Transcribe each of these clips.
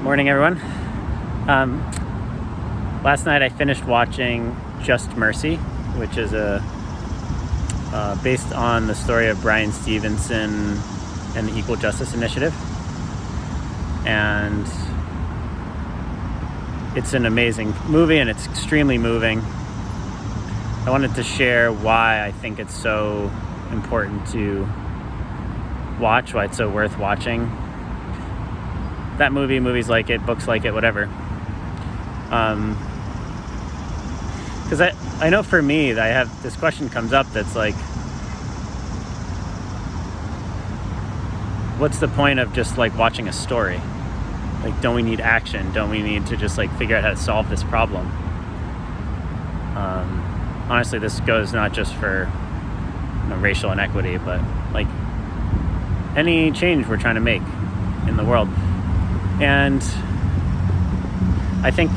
Morning, everyone. Last night I finished watching Just Mercy, which is based on the story of Bryan Stevenson and the Equal Justice Initiative. And it's an amazing movie and it's extremely moving. I wanted to share why I think it's so important to watch, why it's so worth watching. That movie, movies like it, books like it, whatever. Because I know for me, that I have this question comes up that's like, what's the point of just like watching a story? Like, don't we need action? Don't we need to just like figure out how to solve this problem? Honestly, this goes not just for racial inequity, but like any change we're trying to make in the world. And I think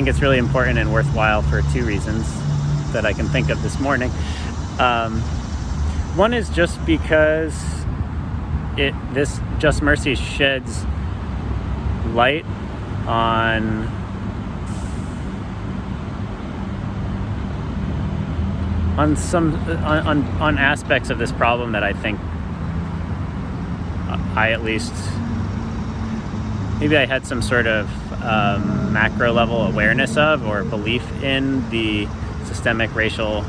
it's really important and worthwhile for two reasons that I can think of this morning. One is just because this Just Mercy sheds light on aspects of this problem that I think I at least maybe I had some sort of macro level awareness of or belief in the systemic racial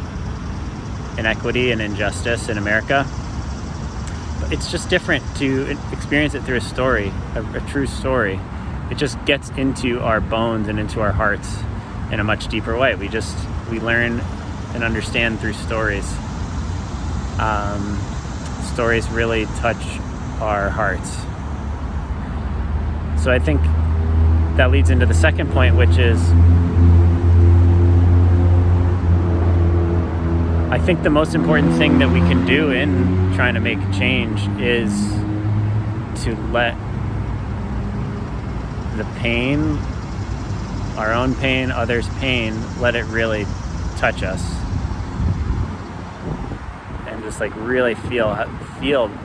inequity and injustice in America. But it's just different to experience it through a story, a true story. It just gets into our bones and into our hearts in a much deeper way. We learn and understand through stories. Stories really touch our hearts. So I think that leads into the second point, which is I think the most important thing that we can do in trying to make change is to let the pain, our own pain, others' pain, let it really touch us. And just like really feel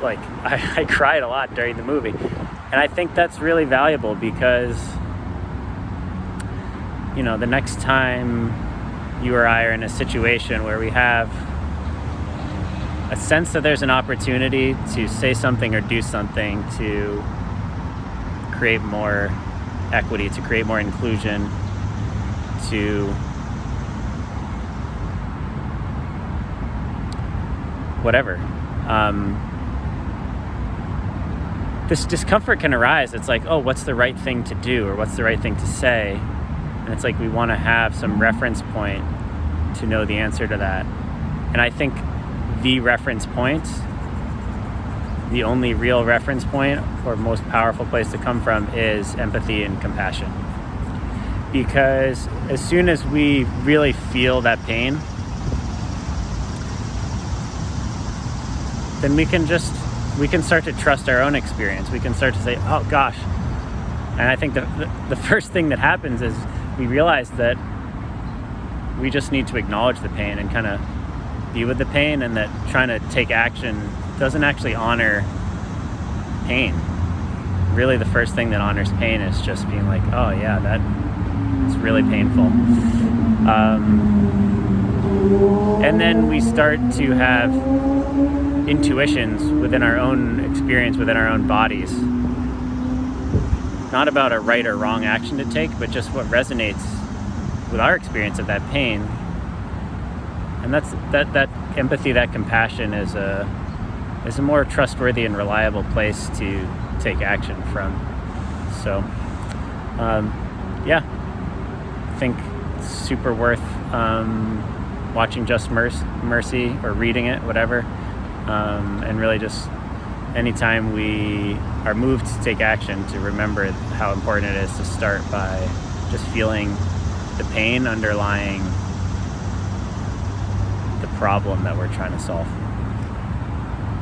like I cried a lot during the movie. And I think that's really valuable because, the next time you or I are in a situation where we have a sense that there's an opportunity to say something or do something to create more equity, to create more inclusion, to whatever. This discomfort can arise. It's like, oh, what's the right thing to do or what's the right thing to say? And it's like we want to have some reference point to know the answer to that. And I think the reference point, the only real reference point or most powerful place to come from is empathy and compassion. Because as soon as we really feel that pain, then we can start to trust our own experience. We can start to say, oh gosh. And I think the first thing that happens is we realize that we just need to acknowledge the pain and kind of be with the pain, and that trying to take action doesn't actually honor pain. Really, the first thing that honors pain is just being like, oh yeah, that is really painful. And then we start to have intuitions within our own experience, within our own bodies. Not about a right or wrong action to take, but just what resonates with our experience of that pain. And that empathy, that compassion is a more trustworthy and reliable place to take action from. So, I think it's super worth watching Just Mercy or reading it, whatever. And really just anytime we are moved to take action, to remember how important it is to start by just feeling the pain underlying the problem that we're trying to solve.